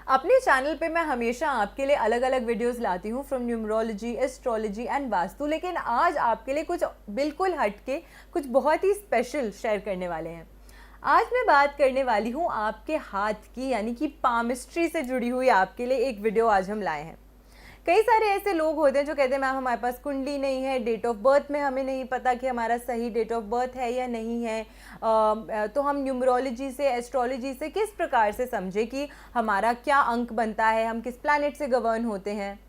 अपने चैनल पे मैं हमेशा आपके लिए अलग अलग वीडियोस लाती हूँ from numerology, astrology and vastu, लेकिन आज आपके लिए कुछ बिल्कुल हटके, कुछ बहुत ही स्पेशल शेयर करने वाले हैं। आज मैं बात करने वाली हूँ आपके हाथ की, यानी कि पामिस्ट्री से जुड़ी हुई आपके लिए एक वीडियो आज हम लाए हैं। कई सारे ऐसे लोग होते हैं जो कहते हैं मैम हमारे पास कुंडली नहीं है, डेट ऑफ बर्थ में हमें नहीं पता कि हमारा सही डेट ऑफ बर्थ है या नहीं है। तो हम न्यूमरोलॉजी से, एस्ट्रोलॉजी से किस प्रकार से समझे कि हमारा क्या अंक बनता है, हम किस प्लैनेट से गवर्न होते हैं।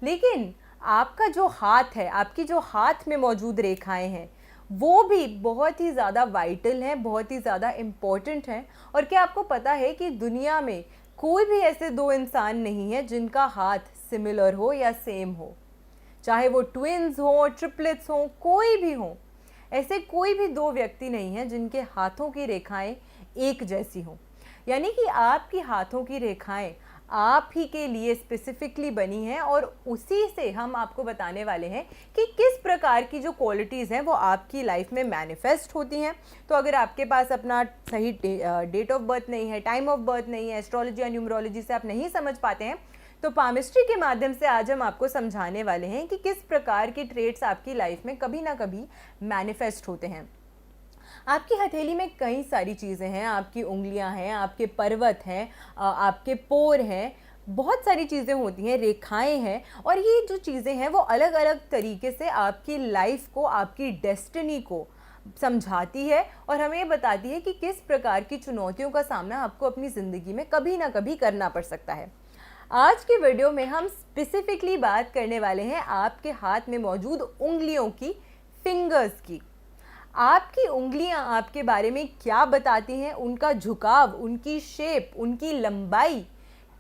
लेकिन आपका जो हाथ है, आपकी जो हाथ में मौजूद रेखाएं हैं, वो भी बहुत ही ज़्यादा वाइटल हैं, बहुत ही ज़्यादा इम्पॉर्टेंट हैं। और क्या आपको पता है कि दुनिया में कोई भी ऐसे दो इंसान नहीं है जिनका हाथ सिमिलर हो या सेम हो, चाहे वो ट्विन्स हो, ट्रिपलेट्स हो, कोई भी हो। ऐसे कोई भी दो व्यक्ति नहीं है जिनके हाथों की रेखाएं एक जैसी हों। यानी कि आपकी हाथों की रेखाएं आप ही के लिए स्पेसिफिकली बनी हैं और उसी से हम आपको बताने वाले हैं कि किस प्रकार की जो क्वालिटीज़ हैं वो आपकी लाइफ में मैनिफेस्ट होती हैं। तो अगर आपके पास अपना सही डेट ऑफ बर्थ नहीं है, टाइम ऑफ बर्थ नहीं है, एस्ट्रोलॉजी या न्यूमरोलॉजी से आप नहीं समझ पाते हैं, तो पामिस्ट्री के माध्यम से आज हम आपको समझाने वाले हैं कि किस प्रकार के ट्रेट्स आपकी लाइफ में कभी ना कभी मैनिफेस्ट होते हैं। आपकी हथेली में कई सारी चीज़ें हैं, आपकी उंगलियां हैं, आपके पर्वत हैं, आपके पोर हैं, बहुत सारी चीज़ें होती हैं, रेखाएं हैं। और ये जो चीज़ें हैं वो अलग अलग तरीके से आपकी लाइफ को, आपकी डेस्टिनी को समझाती है और हमें ये बताती है कि किस प्रकार की चुनौतियों का सामना आपको अपनी ज़िंदगी में कभी ना कभी करना पड़ सकता है। आज की वीडियो में हम स्पेसिफिकली बात करने वाले हैं आपके हाथ में मौजूद उंगलियों की, फिंगर्स की। आपकी उंगलियां आपके बारे में क्या बताती हैं, उनका झुकाव, उनकी शेप, उंगली लंबाई,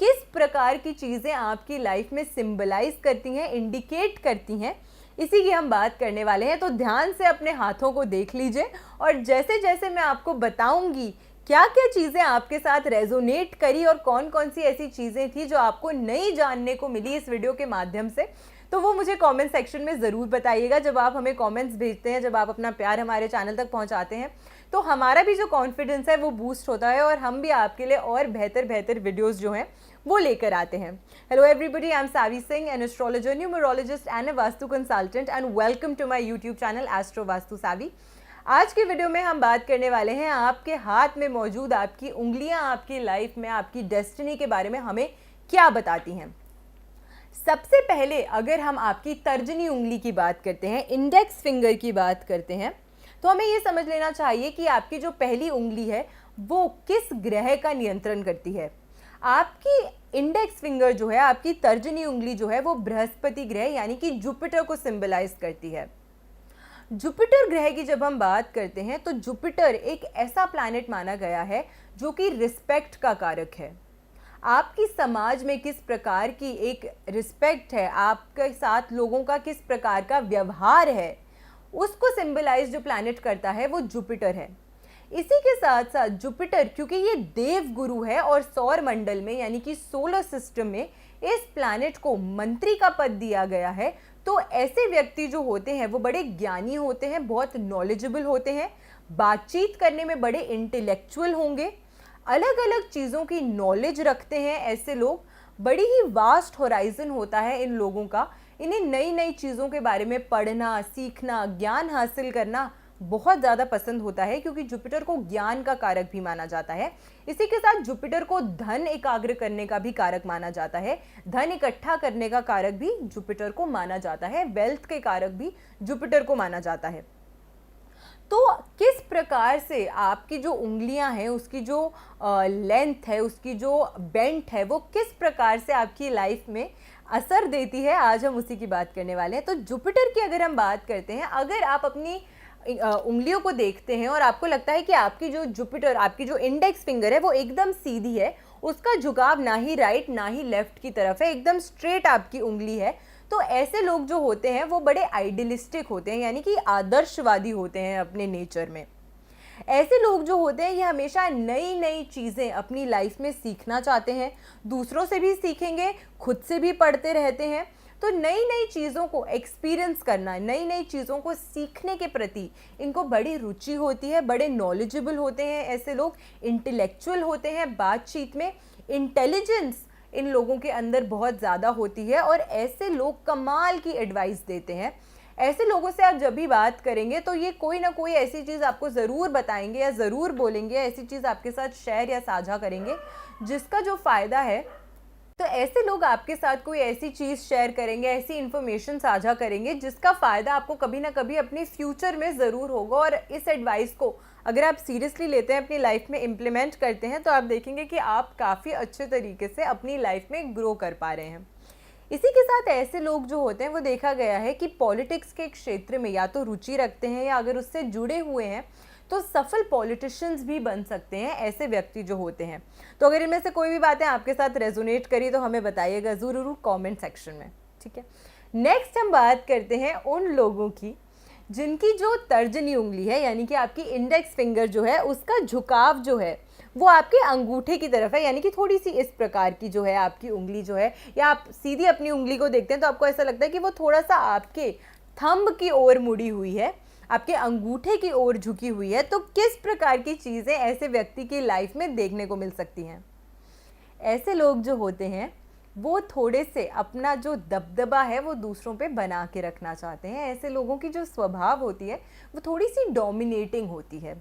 किस प्रकार की चीज़ें आपकी लाइफ में सिंबलाइज करती हैं, इंडिकेट करती हैं, इसी की हम बात करने वाले हैं। तो ध्यान से अपने हाथों को देख लीजिए और जैसे जैसे मैं आपको बताऊंगी क्या क्या चीज़ें आपके साथ रेजोनेट करी और कौन कौन सी ऐसी चीज़ें थी जो आपको नई जानने को मिली इस वीडियो के माध्यम से, तो वो मुझे कमेंट सेक्शन में ज़रूर बताइएगा। जब आप हमें कमेंट्स भेजते हैं, जब आप अपना प्यार हमारे चैनल तक पहुंचाते हैं, तो हमारा भी जो कॉन्फिडेंस है वो बूस्ट होता है और हम भी आपके लिए और बेहतर बेहतर वीडियोस जो हैं वो लेकर आते हैं। Hello everybody, I am Savi Singh, an astrologer, numerologist and a vastu consultant, and welcome to my YouTube channel astro Vastu Savi. आज की वीडियो में हम बात करने वाले हैं आपके हाथ में मौजूद आपकी उंगलियां आपकी लाइफ में, आपकी डेस्टिनी के बारे में हमें क्या बताती हैं। सबसे पहले अगर हम आपकी तर्जनी उंगली की बात करते हैं, इंडेक्स फिंगर की बात करते हैं, तो हमें ये समझ लेना चाहिए कि आपकी जो पहली उंगली है वो किस ग्रह का नियंत्रण करती है। आपकी इंडेक्स फिंगर जो है, आपकी तर्जनी उंगली जो है, वो बृहस्पति ग्रह यानी कि जुपिटर को सिंबलाइज करती है। जुपिटर ग्रह की जब हम बात करते हैं तो जुपिटर एक ऐसा प्लैनेट माना गया है जो कि रिस्पेक्ट का कारक है। आपकी समाज में किस प्रकार की एक रिस्पेक्ट है, आपके साथ लोगों का किस प्रकार का व्यवहार है, उसको सिंबलाइज जो प्लैनेट करता है वो जुपिटर है। इसी के साथ साथ जुपिटर, क्योंकि ये देव गुरु है और सौर मंडल में यानी कि सोलर सिस्टम में इस प्लैनेट को मंत्री का पद दिया गया है, तो ऐसे व्यक्ति जो होते हैं वो बड़े ज्ञानी होते हैं, बहुत नॉलेजेबल होते हैं, बातचीत करने में बड़े इंटेलेक्चुअल होंगे, अलग अलग चीज़ों की नॉलेज रखते हैं। ऐसे लोग, बड़ी ही वास्ट होराइजन होता है इन लोगों का, इन्हें नई नई चीज़ों के बारे में पढ़ना, सीखना, ज्ञान हासिल करना बहुत ज़्यादा पसंद होता है, क्योंकि जुपिटर को ज्ञान का कारक भी माना जाता है। इसी के साथ जुपिटर को धन एकाग्र करने का भी कारक माना जाता है, धन इकट्ठा करने का कारक भी जुपिटर को माना जाता है, वेल्थ के कारक भी जुपिटर को माना जाता है। तो किस प्रकार से आपकी जो उंगलियां हैं, उसकी जो लेंथ है, उसकी जो बेंट है, वो किस प्रकार से आपकी लाइफ में असर देती है, आज हम उसी की बात करने वाले हैं। तो जुपिटर की अगर हम बात करते हैं, अगर आप अपनी उंगलियों को देखते हैं और आपको लगता है कि आपकी जो जुपिटर, आपकी जो इंडेक्स फिंगर है वो एकदम सीधी है, उसका झुकाव ना ही राइट ना ही लेफ्ट की तरफ है, एकदम स्ट्रेट आपकी उंगली है, तो ऐसे लोग जो होते हैं वो बड़े आइडियलिस्टिक होते हैं, यानी कि आदर्शवादी होते हैं अपने नेचर में। ऐसे लोग जो होते हैं ये हमेशा नई नई चीज़ें अपनी लाइफ में सीखना चाहते हैं, दूसरों से भी सीखेंगे, खुद से भी पढ़ते रहते हैं। तो नई नई चीज़ों को एक्सपीरियंस करना, नई नई चीज़ों को सीखने के प्रति इनको बड़ी रुचि होती है, बड़े नॉलेजेबल होते हैं ऐसे लोग, इंटेलेक्चुअल होते हैं, बातचीत में इंटेलिजेंस इन लोगों के अंदर बहुत ज़्यादा होती है और ऐसे लोग कमाल की एडवाइस देते हैं। ऐसे लोगों से आप जब भी बात करेंगे तो ये कोई ना कोई ऐसी चीज़ आपको ज़रूर बताएंगे या ज़रूर बोलेंगे, ऐसी चीज़ आपके साथ शेयर या साझा करेंगे जिसका जो फ़ायदा है, तो ऐसे लोग आपके साथ कोई ऐसी चीज़ शेयर करेंगे, ऐसी इन्फॉर्मेशन साझा करेंगे जिसका फ़ायदा आपको कभी ना कभी अपने फ्यूचर में ज़रूर होगा। और इस एडवाइस को अगर आप सीरियसली लेते हैं, अपनी लाइफ में इम्प्लीमेंट करते हैं, तो आप देखेंगे कि आप काफ़ी अच्छे तरीके से अपनी लाइफ में ग्रो कर पा रहे हैं। इसी के साथ ऐसे लोग जो होते हैं वो देखा गया है कि पॉलिटिक्स के क्षेत्र में या तो रुचि रखते हैं या अगर उससे जुड़े हुए हैं तो सफल पॉलिटिशियंस भी बन सकते हैं ऐसे व्यक्ति जो होते हैं। तो अगर इनमें से कोई भी बातें आपके साथ रेजोनेट करी तो हमें बताइएगा ज़रूर कमेंट सेक्शन में, ठीक है। नेक्स्ट हम बात करते हैं उन लोगों की जिनकी जो तर्जनी उंगली है यानी कि आपकी इंडेक्स फिंगर जो है उसका झुकाव जो है वो आपके अंगूठे की तरफ है, यानी कि थोड़ी सी इस प्रकार की जो है आपकी उंगली जो है, या आप सीधी अपनी उंगली को देखते हैं तो आपको ऐसा लगता है कि वो थोड़ा सा आपके थंब की ओर मुड़ी हुई है, आपके अंगूठे की ओर झुकी हुई है। तो किस प्रकार की चीज़ें ऐसे व्यक्ति की लाइफ में देखने को मिल सकती हैं? ऐसे लोग जो होते हैं वो थोड़े से अपना जो दबदबा है वो दूसरों पे बना के रखना चाहते हैं। ऐसे लोगों की जो स्वभाव होती है वो थोड़ी सी डोमिनेटिंग होती है।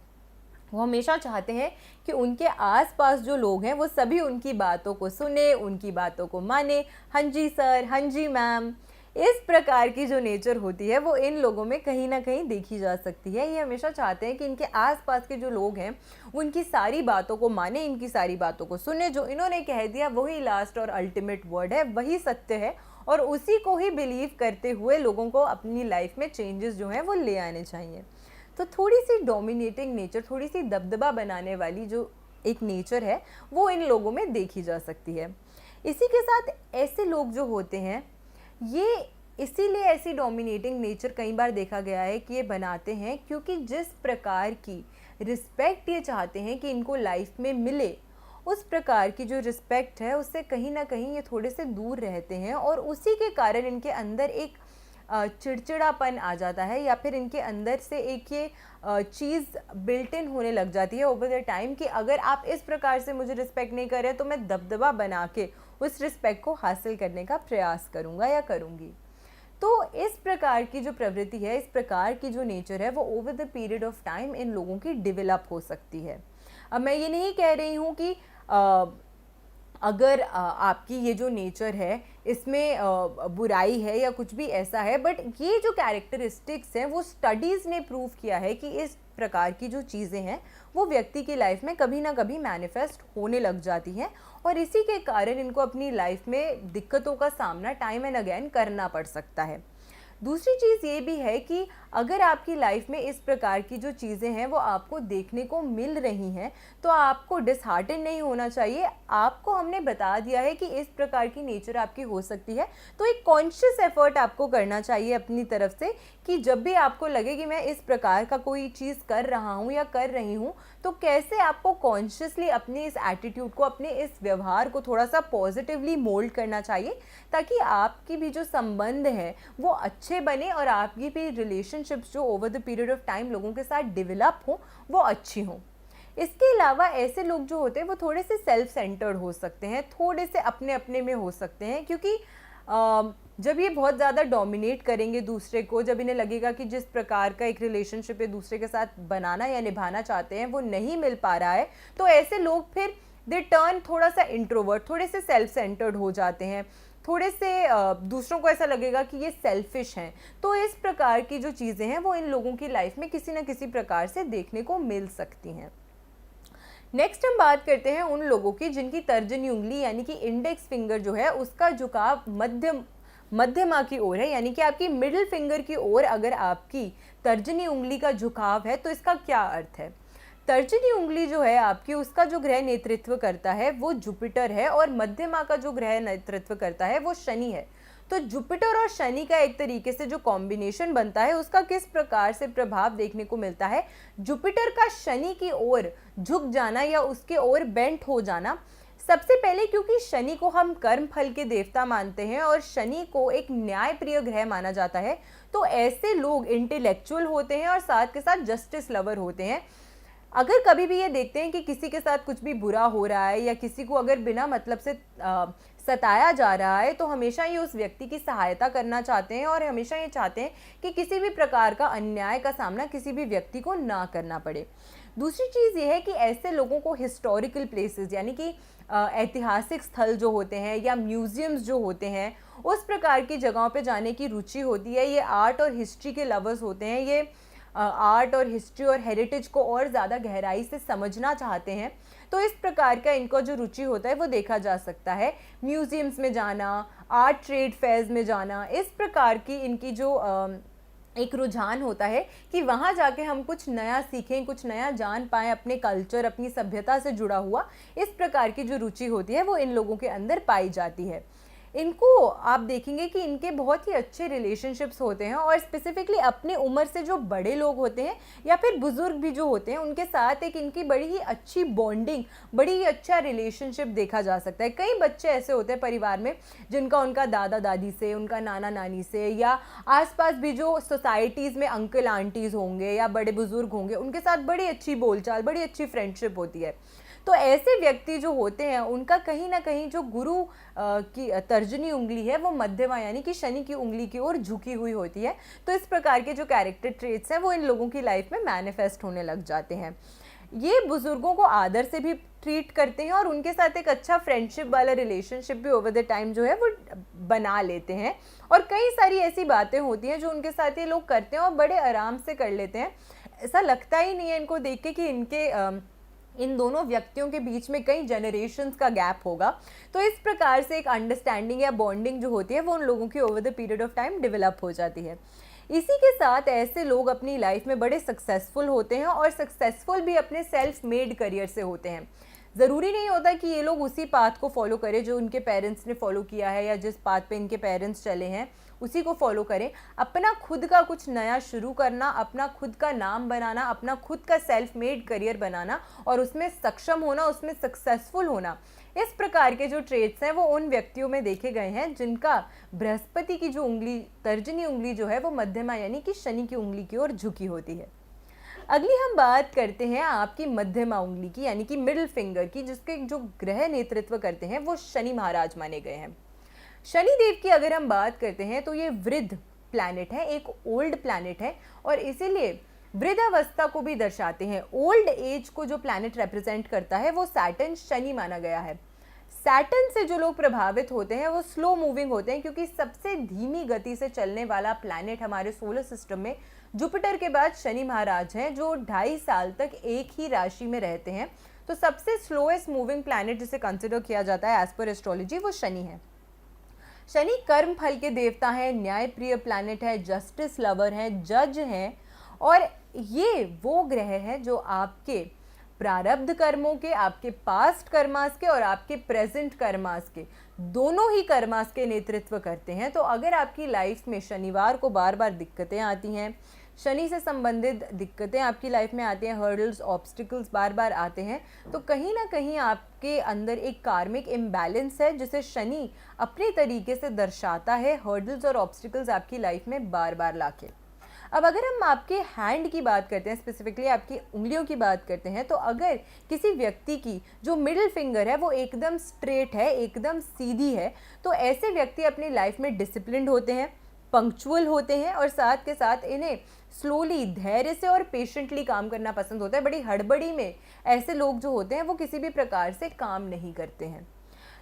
वो हमेशा चाहते हैं कि उनके आसपास जो लोग हैं वो सभी उनकी बातों को सुने, उनकी बातों को माने। हाँ जी सर, हाँ जी मैम, इस प्रकार की जो नेचर होती है वो इन लोगों में कहीं ना कहीं देखी जा सकती है। ये हमेशा चाहते हैं कि इनके आसपास के जो लोग हैं वो इनकी सारी बातों को माने, इनकी सारी बातों को सुने। जो इन्होंने कह दिया वही लास्ट और अल्टीमेट वर्ड है, वही सत्य है और उसी को ही बिलीव करते हुए लोगों को अपनी लाइफ में चेंजेस जो हैं वो ले आने चाहिए। तो थोड़ी सी डोमिनेटिंग नेचर, थोड़ी सी दबदबा बनाने वाली जो एक नेचर है वो इन लोगों में देखी जा सकती है। इसी के साथ ऐसे लोग जो होते हैं ये इसीलिए ऐसी डोमिनेटिंग नेचर कई बार देखा गया है कि ये बनाते हैं क्योंकि जिस प्रकार की रिस्पेक्ट ये चाहते हैं कि इनको लाइफ में मिले, उस प्रकार की जो रिस्पेक्ट है उससे कहीं ना कहीं ये थोड़े से दूर रहते हैं और उसी के कारण इनके अंदर एक चिड़चिड़ापन आ जाता है या फिर इनके अंदर से एक ये चीज़ बिल्ट इन होने लग जाती है ओवर द टाइम कि अगर आप इस प्रकार से मुझे रिस्पेक्ट नहीं कर रहे तो मैं दबदबा बना के उस रिस्पेक्ट को हासिल करने का प्रयास करूँगा या करूँगी। तो इस प्रकार की जो प्रवृत्ति है, इस प्रकार की जो नेचर है वो over the period of time in लोगों की डेवलप हो सकती है। अब मैं ये नहीं कह रही हूँ कि अगर आपकी ये जो नेचर है इसमें बुराई है या कुछ भी ऐसा है, बट ये जो कैरेक्टरिस्टिक्स हैं वो स्टडीज़ ने प्रूव किया है कि इस प्रकार की जो चीज़ें हैं वो व्यक्ति की लाइफ में कभी ना कभी मैनिफेस्ट होने लग जाती हैं और इसी के कारण इनको अपनी लाइफ में दिक्कतों का सामना टाइम एंड अगेन करना पड़ सकता है। दूसरी चीज़ ये भी है कि अगर आपकी लाइफ में इस प्रकार की जो चीज़ें हैं वो आपको देखने को मिल रही हैं तो आपको डिसहार्टन नहीं होना चाहिए। आपको हमने बता दिया है कि इस प्रकार की नेचर आपकी हो सकती है, तो एक कॉन्शियस एफर्ट आपको करना चाहिए अपनी तरफ से कि जब भी आपको लगे कि मैं इस प्रकार का कोई चीज़ कर रहा हूँ या कर रही हूँ तो कैसे आपको कॉन्शियसली अपने इस एटीट्यूड को, अपने इस व्यवहार को थोड़ा सा पॉजिटिवली मोल्ड करना चाहिए ताकि आपकी भी जो संबंध है वो अच्छे बने और आपकी भी रिलेशनशिप्स जो over the period of time लोगों के साथ डेवलप हो वो अच्छी हों। इसके अलावा ऐसे लोग जो होते हैं वो थोड़े से सेल्फ सेंटर्ड हो सकते हैं, थोड़े से अपने अपने में हो सकते हैं क्योंकि जब ये बहुत ज़्यादा डोमिनेट करेंगे दूसरे को, जब इन्हें लगेगा कि जिस प्रकार का एक रिलेशनशिप ये दूसरे के साथ बनाना या निभाना चाहते हैं वो नहीं मिल पा रहा है, तो ऐसे लोग फिर दे टर्न थोड़ा सा इंट्रोवर्ट, थोड़े से सेल्फ सेंटर्ड हो जाते हैं, थोड़े से दूसरों को ऐसा लगेगा कि ये सेल्फिश हैं। तो इस प्रकार की जो चीज़ें हैं वो इन लोगों की लाइफ में किसी न किसी प्रकार से देखने को मिल सकती हैं। नेक्स्ट हम बात करते हैं उन लोगों की जिनकी तर्जनी उंगली यानी कि इंडेक्स फिंगर जो है उसका झुकाव मध्यमा की ओर है, यानी कि आपकी मिडिल फिंगर की ओर अगर आपकी तर्जनी उंगली का झुकाव है तो इसका क्या अर्थ है? तर्जनी उंगली जो है आपकी, उसका जो ग्रह नेतृत्व करता है वो जुपिटर है और मध्यमा का जो ग्रह नेतृत्व करता है वो शनि है। तो जुपिटर और शनि का एक तरीके से जो कॉम्बिनेशन बनता है उसका किस प्रकार से प्रभाव देखने को मिलता है? जुपिटर का शनि की ओर झुक जाना या उसके ओर बेंट हो जाना। सबसे पहले क्योंकि शनि को हम कर्म फल के देवता मानते हैं और शनि को एक न्यायप्रिय ग्रह माना जाता है, तो ऐसे लोग इंटेलेक्चुअल होते हैं और साथ के साथ जस्टिस लवर होते हैं। अगर कभी भी ये देखते हैं कि किसी के साथ कुछ भी बुरा हो रहा है या किसी को अगर बिना मतलब से सताया जा रहा है, तो हमेशा ये उस व्यक्ति की सहायता करना चाहते हैं और हमेशा ये चाहते हैं कि किसी भी प्रकार का अन्याय का सामना किसी भी व्यक्ति को ना करना पड़े। दूसरी चीज़ ये है कि ऐसे लोगों को हिस्टोरिकल प्लेसेस यानी कि ऐतिहासिक स्थल जो होते हैं या म्यूज़ियम्स जो होते हैं, उस प्रकार की जगहों पे जाने की रुचि होती है। ये आर्ट और हिस्ट्री के लवर्स होते हैं, ये आर्ट और हिस्ट्री और हेरिटेज को और ज़्यादा गहराई से समझना चाहते हैं। तो इस प्रकार का इनको जो रुचि होता है वो देखा जा सकता है। म्यूज़ियम्स में जाना, आर्ट ट्रेड फेयर्स में जाना, इस प्रकार की इनकी जो एक रुझान होता है कि वहाँ जाके हम कुछ नया सीखें, कुछ नया जान पाएँ, अपने कल्चर, अपनी सभ्यता से जुड़ा हुआ, इस प्रकार की जो रुचि होती है वो इन लोगों के अंदर पाई जाती है। इनको आप देखेंगे कि इनके बहुत ही अच्छे रिलेशनशिप्स होते हैं और स्पेसिफिकली अपने उम्र से जो बड़े लोग होते हैं या फिर बुज़ुर्ग भी जो होते हैं, उनके साथ एक इनकी बड़ी ही अच्छी बॉन्डिंग, बड़ी ही अच्छा रिलेशनशिप देखा जा सकता है। कई बच्चे ऐसे होते हैं परिवार में जिनका उनका दादा दादी से, उनका नाना नानी से या आसपास भी जो सोसाइटीज़ में अंकल आंटीज़ होंगे या बड़े बुज़ुर्ग होंगे, उनके साथ बड़ी अच्छी बोलचाल, बड़ी अच्छी फ्रेंडशिप होती है। तो ऐसे व्यक्ति जो होते हैं उनका कहीं ना कहीं जो गुरु की तर्जनी उंगली है वो मध्यमा यानी कि शनि की उंगली की ओर झुकी हुई होती है। तो इस प्रकार के जो कैरेक्टर ट्रेट्स हैं वो इन लोगों की लाइफ में मैनिफेस्ट होने लग जाते हैं। ये बुज़ुर्गों को आदर से भी ट्रीट करते हैं और उनके साथ एक अच्छा फ्रेंडशिप वाला रिलेशनशिप भी ओवर द टाइम जो है वो बना लेते हैं। और कई सारी ऐसी बातें होती हैं जो उनके साथ ये लोग करते हैं और बड़े आराम से कर लेते हैं। ऐसा लगता ही नहीं है इनको देख के कि इन दोनों व्यक्तियों के बीच में कई जनरेशन्स का गैप होगा। तो इस प्रकार से एक अंडरस्टैंडिंग या बॉन्डिंग जो होती है वो उन लोगों की over the period of time develop हो जाती है। इसी के साथ ऐसे लोग अपनी लाइफ में बड़े सक्सेसफुल होते हैं और सक्सेसफुल भी अपने सेल्फ मेड करियर से होते हैं। ज़रूरी नहीं होता कि ये लोग उसी पाथ को फॉलो करें जो उनके पेरेंट्स ने फॉलो किया है या जिस पाथ पे इनके पेरेंट्स चले हैं उसी को फॉलो करें। अपना खुद का कुछ नया शुरू करना, अपना खुद का नाम बनाना, अपना खुद का सेल्फ मेड करियर बनाना और उसमें सक्षम होना, उसमें सक्सेसफुल होना, इस प्रकार के जो ट्रेट्स हैं वो उन व्यक्तियों में देखे गए हैं जिनका बृहस्पति की जो उंगली, तर्जनी उंगली जो है वो मध्यमा यानी कि शनि की उंगली की ओर झुकी होती है। अगली हम बात करते हैं आपकी मध्यमा उंगली की यानी कि मिडिल फिंगर की, जिसके जो ग्रह नेतृत्व करते हैं वो शनि महाराज माने गए हैं। शनि देव की अगर हम बात करते हैं तो ये वृद्ध प्लैनेट है, एक ओल्ड प्लैनेट है और इसीलिए वृद्धावस्था को भी दर्शाते हैं। ओल्ड एज को जो प्लैनेट रिप्रेजेंट करता है वो सैटर्न, शनि माना गया है। सैटर्न से जो लोग प्रभावित होते हैं वो स्लो मूविंग होते हैं क्योंकि सबसे धीमी गति से चलने वाला प्लैनेट हमारे सोलर सिस्टम में जुपिटर के बाद शनि महाराज हैं जो 2.5 साल तक एक ही राशि में रहते हैं। तो सबसे स्लोएस्ट मूविंग प्लैनेट जिसे कंसिडर किया जाता है एज पर एस्ट्रोलॉजी वो शनि है। शनि कर्म फल के देवता हैं, न्याय प्रिय प्लैनेट है, जस्टिस लवर हैं, जज हैं और ये वो ग्रह है जो आपके प्रारब्ध कर्मों के, आपके पास्ट कर्मास के और आपके प्रेजेंट कर्मास के, दोनों ही कर्मास के नेतृत्व करते हैं। तो अगर आपकी लाइफ में शनिवार को बार बार दिक्कतें आती हैं, शनि से संबंधित दिक्कतें आपकी लाइफ में आती हैं, हर्डल्स, ऑब्स्टिकल्स बार बार आते हैं, तो कहीं ना कहीं आपके अंदर एक कार्मिक इम्बैलेंस है जिसे शनि अपने तरीके से दर्शाता है, हर्डल्स और ऑब्स्टिकल्स आपकी लाइफ में बार बार लाके। अब अगर हम आपके हैंड की बात करते हैं, स्पेसिफिकली आपकी उंगलियों की बात करते हैं, तो अगर किसी व्यक्ति की जो मिडिल फिंगर है वो एकदम स्ट्रेट है, एकदम सीधी है, तो ऐसे व्यक्ति अपनी लाइफ में डिसिप्लिन्ड होते हैं, पंक्चुअल होते हैं और साथ के साथ इन्हें स्लोली, धैर्य से और पेशेंटली काम करना पसंद होता है। बड़ी हड़बड़ी में ऐसे लोग जो होते हैं वो किसी भी प्रकार से काम नहीं करते हैं।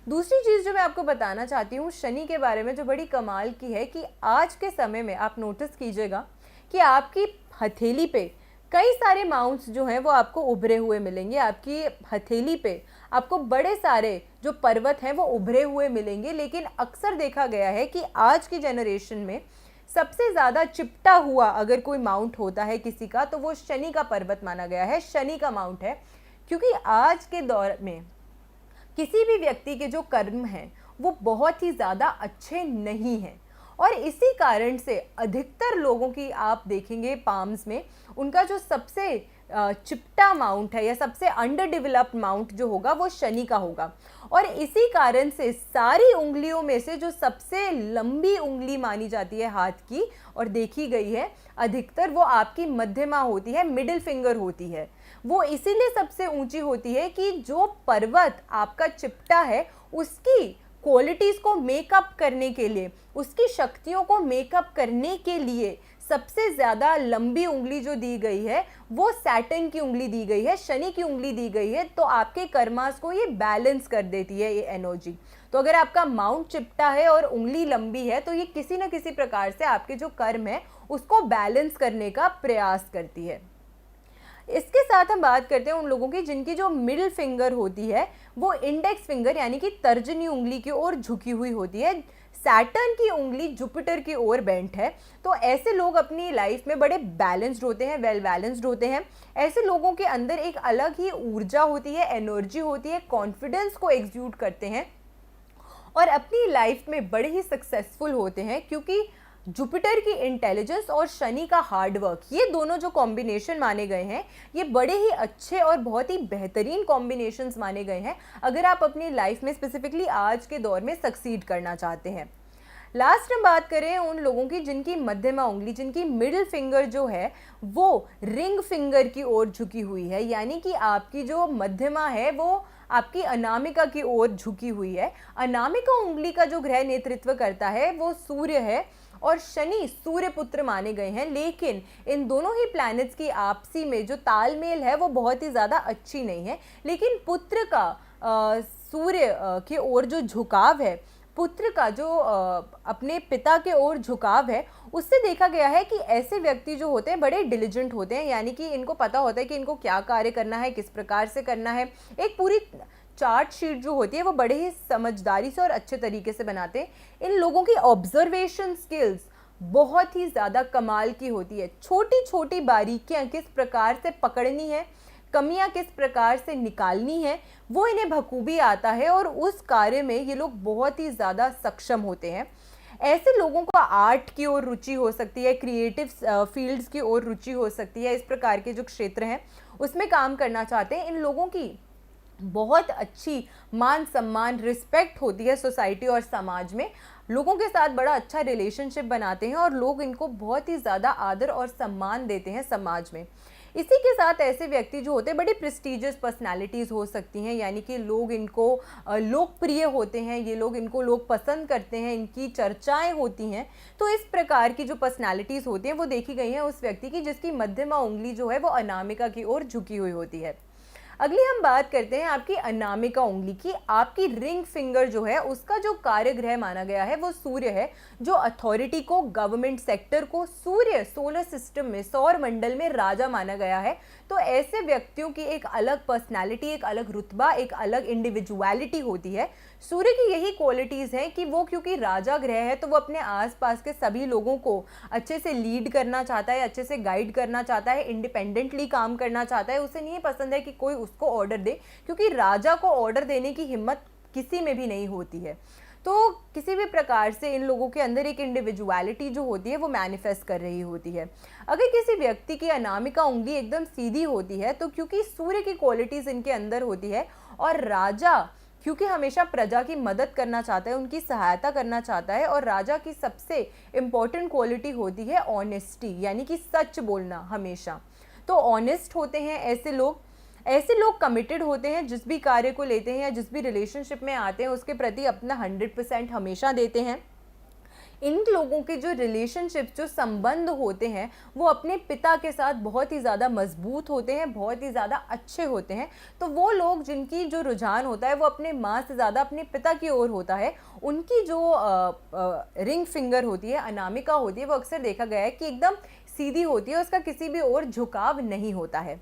दूसरी चीज़ जो मैं आपको बताना चाहती हूँ शनि के बारे में जो बड़ी कमाल की है कि आज के समय में आप नोटिस कीजिएगा कि आपकी हथेली पे कई सारे माउंट्स जो हैं वो आपको उभरे हुए मिलेंगे। आपकी हथेली पे आपको बड़े सारे जो पर्वत हैं वो उभरे हुए मिलेंगे, लेकिन अक्सर देखा गया है कि आज की जनरेशन में सबसे ज़्यादा चिपटा हुआ अगर कोई माउंट होता है किसी का तो वो शनि का पर्वत माना गया है, शनि का माउंट है। क्योंकि आज के दौर में किसी भी व्यक्ति के जो कर्म हैं वो बहुत ही ज़्यादा अच्छे नहीं हैं और इसी कारण से अधिकतर लोगों की आप देखेंगे पाम्स में उनका जो सबसे चिपटा माउंट है या सबसे अंडर डेवलप्ड माउंट जो होगा वो शनि का होगा। और इसी कारण से सारी उंगलियों में से जो सबसे लंबी उंगली मानी जाती है हाथ की और देखी गई है अधिकतर, वो आपकी मध्यमा होती है, मिडिल फिंगर होती है। वो इसीलिए सबसे ऊंची होती है कि जो पर्वत आपका चिपटा है उसकी क्वालिटीज़ को मेकअप करने के लिए, उसकी शक्तियों को मेकअप करने के लिए सबसे ज़्यादा लंबी उंगली जो दी गई है वो सैटर्न की उंगली दी गई है, शनि की उंगली दी गई है। तो आपके कर्मास को ये बैलेंस कर देती है ये एनर्जी। तो अगर आपका माउंट चिपटा है और उंगली लंबी है तो ये किसी न किसी प्रकार से आपके जो कर्म है उसको बैलेंस करने का प्रयास करती है। इसके साथ हम बात करते हैं उन लोगों की जिनकी जो मिडिल फिंगर होती है वो इंडेक्स फिंगर यानी कि तर्जनी उंगली की ओर झुकी हुई होती है। सैटर्न की उंगली जुपिटर की ओर बेंट है। तो ऐसे लोग अपनी लाइफ में बड़े बैलेंस्ड होते हैं, वेल बैलेंस्ड होते हैं। ऐसे लोगों के अंदर एक अलग ही ऊर्जा होती है, एनर्जी होती है, कॉन्फिडेंस को एग्जीक्यूट करते हैं और अपनी लाइफ में बड़े ही सक्सेसफुल होते हैं, क्योंकि जुपिटर की इंटेलिजेंस और शनि का हार्ड वर्क, ये दोनों जो कॉम्बिनेशन माने गए हैं ये बड़े ही अच्छे और बहुत ही बेहतरीन कॉम्बिनेशंस माने गए हैं अगर आप अपनी लाइफ में स्पेसिफिकली आज के दौर में सक्सीड करना चाहते हैं। लास्ट हम बात करें उन लोगों की जिनकी मध्यमा उंगली, जिनकी मिडिल फिंगर जो है वो रिंग फिंगर की ओर झुकी हुई है, यानी कि आपकी जो मध्यमा है वो आपकी अनामिका की ओर झुकी हुई है। अनामिका उंगली का जो ग्रह नेतृत्व करता है वो सूर्य है और शनि सूर्य पुत्र माने गए हैं, लेकिन इन दोनों ही प्लैनेट्स की आपसी में जो तालमेल है वो बहुत ही ज़्यादा अच्छी नहीं है। लेकिन पुत्र का सूर्य की ओर जो झुकाव है, पुत्र का जो अपने पिता के ओर झुकाव है, उससे देखा गया है कि ऐसे व्यक्ति जो होते हैं बड़े डिलिजेंट होते हैं, यानी कि इनको पता होता है कि इनको क्या कार्य करना है, किस प्रकार से करना है। एक पूरी चार्ट शीट जो होती है वो बड़े ही समझदारी से और अच्छे तरीके से बनाते हैं। इन लोगों की ऑब्जर्वेशन स्किल्स बहुत ही ज़्यादा कमाल की होती है। छोटी छोटी बारीकियां किस प्रकार से पकड़नी है, कमियां किस प्रकार से निकालनी है, वो इन्हें बखूबी आता है और उस कार्य में ये लोग बहुत ही ज़्यादा सक्षम होते हैं। ऐसे लोगों को आर्ट की ओर रुचि हो सकती है, क्रिएटिव फील्ड्स की ओर रुचि हो सकती है। इस प्रकार के जो क्षेत्र हैं उसमें काम करना चाहते हैं। इन लोगों की बहुत अच्छी मान सम्मान, रिस्पेक्ट होती है सोसाइटी और समाज में। लोगों के साथ बड़ा अच्छा रिलेशनशिप बनाते हैं और लोग इनको बहुत ही ज़्यादा आदर और सम्मान देते हैं समाज में। इसी के साथ ऐसे व्यक्ति जो होते हैं बड़ी प्रेस्टिजियस पर्सनालिटीज़ हो सकती हैं, यानी कि लोग इनको लोकप्रिय होते हैं, ये लोग इनको लोग पसंद करते हैं, इनकी चर्चाएं होती हैं। तो इस प्रकार की जो पर्सनालिटीज़ होती हैं वो देखी गई हैं उस व्यक्ति की जिसकी मध्यमा उंगली जो है वो अनामिका की ओर झुकी हुई होती है। अगली हम बात करते हैं आपकी अनामिका उंगली की। आपकी रिंग फिंगर जो है उसका जो कार्य ग्रह माना गया है वो सूर्य है, जो अथॉरिटी को, गवर्नमेंट सेक्टर को, सूर्य सोलर सिस्टम में, सौर मंडल में राजा माना गया है। तो ऐसे व्यक्तियों की एक अलग पर्सनालिटी, एक अलग रुतबा, एक अलग इंडिविजुअलिटी होती है। सूर्य की यही क्वालिटीज़ हैं कि वो क्योंकि राजा ग्रह है तो वो अपने आसपास के सभी लोगों को अच्छे से लीड करना चाहता है, अच्छे से गाइड करना चाहता है, इंडिपेंडेंटली काम करना चाहता है। उसे नहीं पसंद है कि कोई उसको ऑर्डर दे, क्योंकि राजा को ऑर्डर देने की हिम्मत किसी में भी नहीं होती है। तो किसी भी प्रकार से इन लोगों के अंदर एक इंडिविजुअलिटी जो होती है वो मैनिफेस्ट कर रही होती है। अगर किसी व्यक्ति की अनामिका उंगली एकदम सीधी होती है तो क्योंकि सूर्य की क्वालिटीज़ इनके अंदर होती है और राजा क्योंकि हमेशा प्रजा की मदद करना चाहता है, उनकी सहायता करना चाहता है, और राजा की सबसे इम्पॉर्टेंट क्वालिटी होती है ऑनेस्टी, यानी कि सच बोलना हमेशा। तो ऑनेस्ट होते हैं ऐसे लोग कमिटेड होते हैं, जिस भी कार्य को लेते हैं या जिस भी रिलेशनशिप में आते हैं उसके प्रति अपना 100% हमेशा देते हैं। इन लोगों के जो रिलेशनशिप, जो संबंध होते हैं वो अपने पिता के साथ बहुत ही ज़्यादा मजबूत होते हैं, बहुत ही ज़्यादा अच्छे होते हैं। तो वो लोग जिनकी जो रुझान होता है वो अपने माँ से ज़्यादा अपने पिता की ओर होता है, उनकी जो रिंग फिंगर होती है, अनामिका होती है, वो अक्सर देखा गया है कि एकदम सीधी होती है, उसका किसी भी ओर झुकाव नहीं होता है।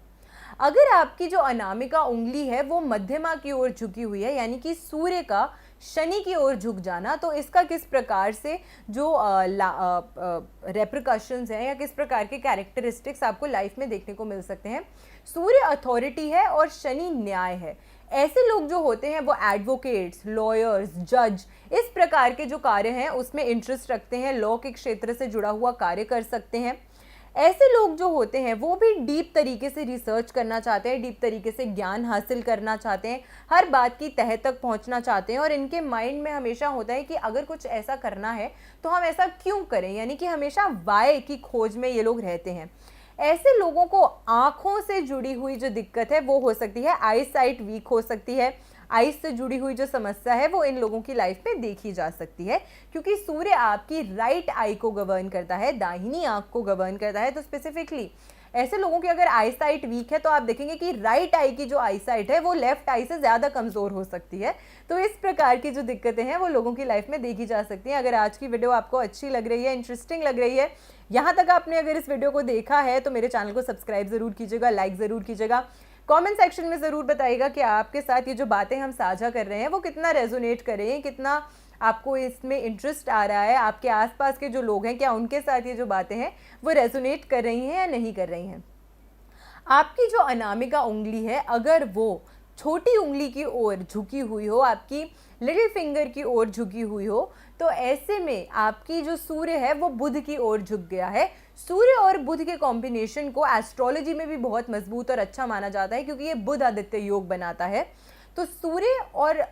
अगर आपकी जो अनामिका उंगली है वो मध्यमा की ओर झुकी हुई है, यानी कि सूर्य का शनि की ओर झुक जाना, तो इसका किस प्रकार से जो रेप्रिकॉशंस हैं या किस प्रकार के कैरेक्टरिस्टिक्स आपको लाइफ में देखने को मिल सकते हैं। सूर्य अथॉरिटी है और शनि न्याय है। ऐसे लोग जो होते हैं वो एडवोकेट्स, लॉयर्स, जज, इस प्रकार के जो कार्य हैं उसमें इंटरेस्ट रखते हैं, लॉ के क्षेत्र से जुड़ा हुआ कार्य कर सकते हैं। ऐसे लोग जो होते हैं वो भी डीप तरीके से रिसर्च करना चाहते हैं, डीप तरीके से ज्ञान हासिल करना चाहते हैं, हर बात की तह तक पहुंचना चाहते हैं, और इनके माइंड में हमेशा होता है कि अगर कुछ ऐसा करना है तो हम ऐसा क्यों करें, यानी कि हमेशा वाई की खोज में ये लोग रहते हैं। ऐसे लोगों को आंखों से जुड़ी हुई जो दिक्कत है वो हो सकती है, आई साइट वीक हो सकती है, आइज से जुड़ी हुई जो समस्या है वो इन लोगों की लाइफ में देखी जा सकती है, क्योंकि सूर्य आपकी राइट आई को गवर्न करता है, दाहिनी आंख को गवर्न करता है। तो स्पेसिफिकली ऐसे लोगों की अगर आई साइट वीक है तो आप देखेंगे कि राइट आई की जो आई साइट है वो लेफ्ट आई से ज़्यादा कमज़ोर हो सकती है। तो इस प्रकार की जो दिक्कतें हैं वो लोगों की लाइफ में देखी जा सकती हैं। अगर आज की वीडियो आपको अच्छी लग रही है, इंटरेस्टिंग लग रही है, यहाँ तक आपने अगर इस वीडियो को देखा है तो मेरे चैनल को सब्सक्राइब ज़रूर कीजिएगा, लाइक ज़रूर कीजिएगा, कमेंट सेक्शन में ज़रूर बताइएगा कि आपके साथ ये जो बातें हम साझा कर रहे हैं वो कितना रेजोनेट कर रही हैं, कितना आपको इसमें इंटरेस्ट आ रहा है, आपके आसपास के जो लोग हैं क्या उनके साथ ये जो बातें हैं वो रेजोनेट कर रही हैं या नहीं कर रही हैं। आपकी जो अनामिका उंगली है अगर वो छोटी उंगली की ओर झुकी हुई हो, आपकी लिटिल फिंगर की ओर झुकी हुई हो, तो ऐसे में आपकी जो सूर्य है वो बुध की ओर झुक गया है। सूर्य और बुध के कॉम्बिनेशन को एस्ट्रोलॉजी में भी बहुत मजबूत और अच्छा माना जाता है, क्योंकि ये बुध आदित्य योग बनाता है। तो सूर्य और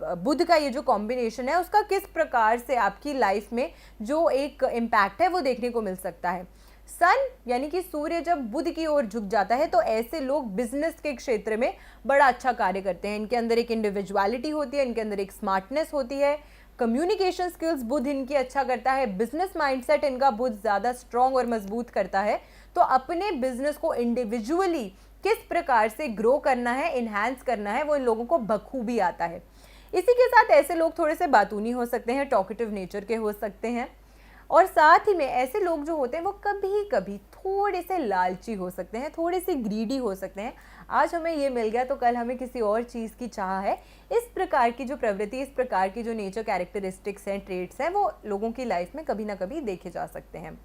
बुध का ये जो कॉम्बिनेशन है उसका किस प्रकार से आपकी लाइफ में जो एक इम्पैक्ट है वो देखने को मिल सकता है। सन यानी कि सूर्य जब बुध की ओर झुक जाता है तो ऐसे लोग बिजनेस के क्षेत्र में बड़ा अच्छा कार्य करते हैं। इनके अंदर एक इंडिविजुअलिटी होती है, इनके अंदर एक स्मार्टनेस होती है, कम्युनिकेशन स्किल्स बुध इनकी अच्छा करता है, बिजनेस माइंडसेट इनका बुध ज़्यादा स्ट्रॉन्ग और मजबूत करता है। तो अपने बिजनेस को इंडिविजुअली किस प्रकार से ग्रो करना है, इन्हांस करना है, वो इन लोगों को बखूबी आता है। इसी के साथ ऐसे लोग थोड़े से बातूनी हो सकते हैं, टॉकेटिव नेचर के हो सकते हैं, और साथ ही में ऐसे लोग जो होते हैं वो कभी कभी थोड़े से लालची हो सकते हैं, थोड़े से ग्रीडी हो सकते हैं। आज हमें ये मिल गया तो कल हमें किसी और चीज़ की चाह है। इस प्रकार की जो प्रवृत्ति, इस प्रकार की जो नेचर कैरेक्टरिस्टिक्स हैं, ट्रेट्स हैं, वो लोगों की लाइफ में कभी ना कभी देखे जा सकते हैं।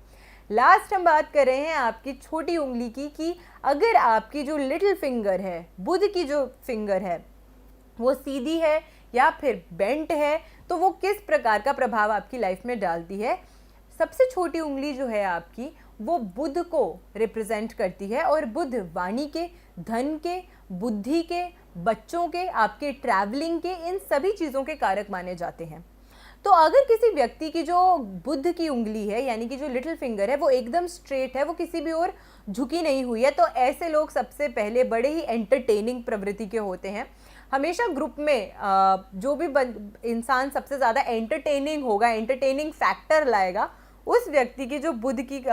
लास्ट हम बात कर रहे हैं आपकी छोटी उंगली की, कि अगर आपकी जो लिटिल फिंगर है, बुध की जो फिंगर है वो सीधी है या फिर बेंट है, तो वो किस प्रकार का प्रभाव आपकी लाइफ में डालती है। सबसे छोटी उंगली जो है आपकी वो बुध को रिप्रेजेंट करती है, और बुध वाणी के, धन के, बुद्धि के, बच्चों के, आपके ट्रैवलिंग के, इन सभी चीज़ों के कारक माने जाते हैं। तो अगर किसी व्यक्ति की जो बुध की उंगली है यानी कि जो लिटिल फिंगर है वो एकदम स्ट्रेट है, वो किसी भी ओर झुकी नहीं हुई है, तो ऐसे लोग सबसे पहले बड़े ही एंटरटेनिंग प्रवृत्ति के होते हैं। हमेशा ग्रुप में जो भी इंसान सबसे ज़्यादा एंटरटेनिंग होगा, एंटरटेनिंग फैक्टर लाएगा, उस व्यक्ति की जो बुध की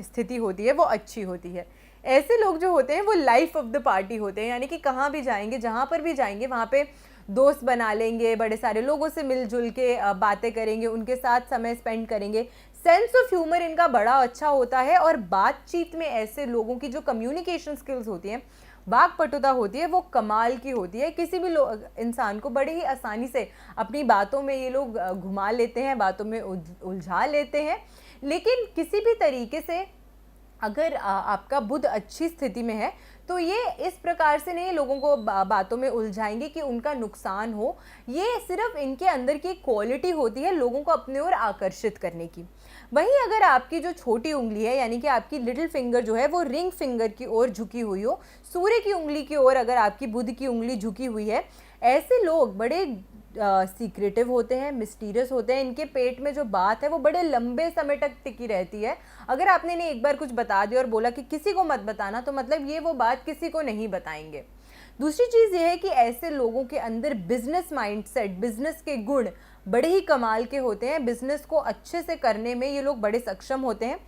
स्थिति होती है वो अच्छी होती है। ऐसे लोग जो होते हैं वो लाइफ ऑफ द पार्टी होते हैं, यानी कि कहाँ भी जाएंगे, जहाँ पर भी जाएंगे वहाँ पे दोस्त बना लेंगे, बड़े सारे लोगों से मिलजुल के बातें करेंगे, उनके साथ समय स्पेंड करेंगे। सेंस ऑफ ह्यूमर इनका बड़ा अच्छा होता है, और बातचीत में ऐसे लोगों की जो कम्युनिकेशन स्किल्स होती हैं, वाक्पटुता होती है, वो कमाल की होती है। किसी भी इंसान को बड़े ही आसानी से अपनी बातों में ये लोग घुमा लेते हैं, बातों में उलझा लेते हैं। लेकिन किसी भी तरीके से अगर आपका बुध अच्छी स्थिति में है तो ये इस प्रकार से नहीं लोगों को बातों में उलझाएंगे कि उनका नुकसान हो। ये सिर्फ इनके अंदर की क्वालिटी होती है लोगों को अपने ओर आकर्षित करने की। वहीं अगर आपकी जो छोटी उंगली है यानी कि आपकी लिटिल फिंगर जो है वो रिंग फिंगर की ओर झुकी हुई हो, सूर्य की उंगली की ओर अगर आपकी बुध की उंगली झुकी हुई है, ऐसे लोग बड़े सीक्रेटिव होते हैं, मिस्टीरियस होते हैं। इनके पेट में जो बात है वो बड़े लंबे समय तक टिकी रहती है। अगर आपने इन्हें एक बार कुछ बता दिया और बोला कि किसी को मत बताना, तो मतलब ये वो बात किसी को नहीं बताएंगे। दूसरी चीज़ ये है कि ऐसे लोगों के अंदर बिजनेस माइंडसेट, बिजनेस के गुण बड़े ही कमाल के होते हैं। बिजनेस को अच्छे से करने में ये लोग बड़े सक्षम होते हैं।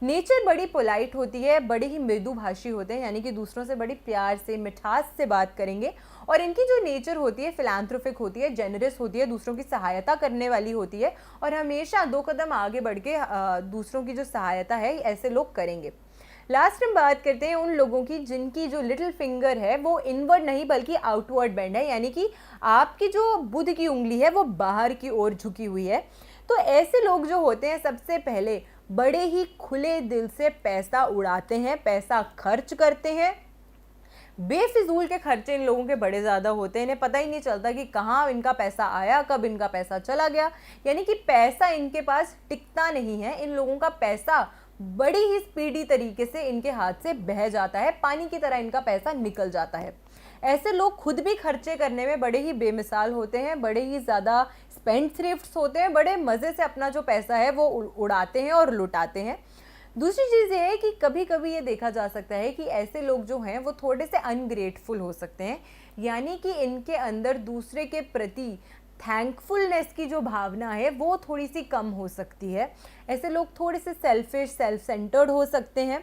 नेचर बड़ी पोलाइट होती है, बड़े ही मृदुभाषी होते हैं, यानी कि दूसरों से बड़ी प्यार से, मिठास से बात करेंगे। और इनकी जो नेचर होती है फिलैंथ्रोपिक होती है, जेनरस होती है, दूसरों की सहायता करने वाली होती है, और हमेशा 2 कदम आगे बढ़ के दूसरों की जो सहायता है ऐसे लोग करेंगे। लास्ट हम बात करते हैं उन लोगों की जिनकी जो लिटिल फिंगर है वो इनवर्ड नहीं बल्कि आउटवर्ड बेंड है, यानी कि आपकी जो बुध की उंगली है वो बाहर की ओर झुकी हुई है। तो ऐसे लोग जो होते हैं सबसे पहले बड़े ही खुले दिल से पैसा उड़ाते हैं, पैसा खर्च करते हैं। बेफिजूल के खर्चे इन लोगों के बड़े ज़्यादा होते हैं। इन्हें पता ही नहीं चलता कि कहाँ इनका पैसा आया, कब इनका पैसा चला गया, यानी कि पैसा इनके पास टिकता नहीं है। इन लोगों का पैसा बड़ी ही स्पीडी तरीके से इनके हाथ से बह जाता है, पानी की तरह इनका पैसा निकल जाता है। ऐसे लोग खुद भी खर्चे करने में बड़े ही बेमिसाल होते हैं, बड़े ही ज़्यादा स्पेंड थ्रिफ्ट्स होते हैं, बड़े मज़े से अपना जो पैसा है वो उड़ाते हैं और लुटाते हैं। दूसरी चीज़ ये है कि कभी कभी ये देखा जा सकता है कि ऐसे लोग जो हैं वो थोड़े से अनग्रेटफुल हो सकते हैं, यानी कि इनके अंदर दूसरे के प्रति थैंकफुलनेस की जो भावना है वो थोड़ी सी कम हो सकती है। ऐसे लोग थोड़े से सेल्फिश, सेल्फ सेंटर्ड हो सकते हैं।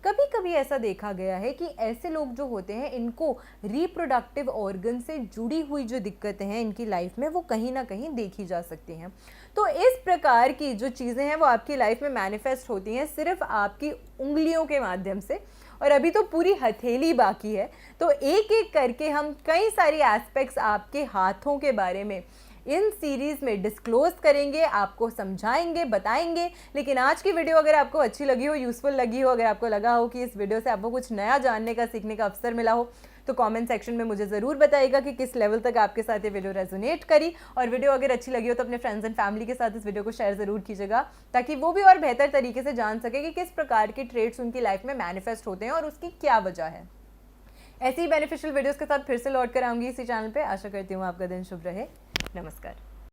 कभी कभी ऐसा देखा गया है कि ऐसे लोग जो होते हैं इनको रिप्रोडक्टिव ऑर्गन से जुड़ी हुई जो दिक्कतें हैं इनकी लाइफ में वो कहीं ना कहीं देखी जा सकती हैं। तो इस प्रकार की जो चीज़ें हैं वो आपकी लाइफ में मैनिफेस्ट होती हैं सिर्फ आपकी उंगलियों के माध्यम से, और अभी तो पूरी हथेली बाकी है। तो एक एक करके हम कई सारी एस्पेक्ट्स आपके हाथों के बारे में इन सीरीज़ में डिस्क्लोज करेंगे, आपको समझाएंगे, बताएंगे। लेकिन आज की वीडियो अगर आपको अच्छी लगी हो, यूज़फुल लगी हो, अगर आपको लगा हो कि इस वीडियो से आपको कुछ नया जानने का, सीखने का अवसर मिला हो, तो कमेंट सेक्शन में मुझे ज़रूर बताइएगा कि किस लेवल तक आपके साथ ये वीडियो रेजोनेट करी। और वीडियो अगर अच्छी लगी हो तो अपने फ्रेंड्स एंड फैमिली के साथ इस वीडियो को शेयर ज़रूर कीजिएगा, ताकि वो भी और बेहतर तरीके से जान सके कि किस प्रकार के ट्रेड्स उनकी लाइफ में मैनिफेस्ट होते हैं और उसकी क्या वजह है। ऐसी ही बेनिफिशियल वीडियोज़ के साथ फिर से लौट कर आऊँगी इसी चैनल पर। आशा करती हूँ आपका दिन शुभ रहे। नमस्कार।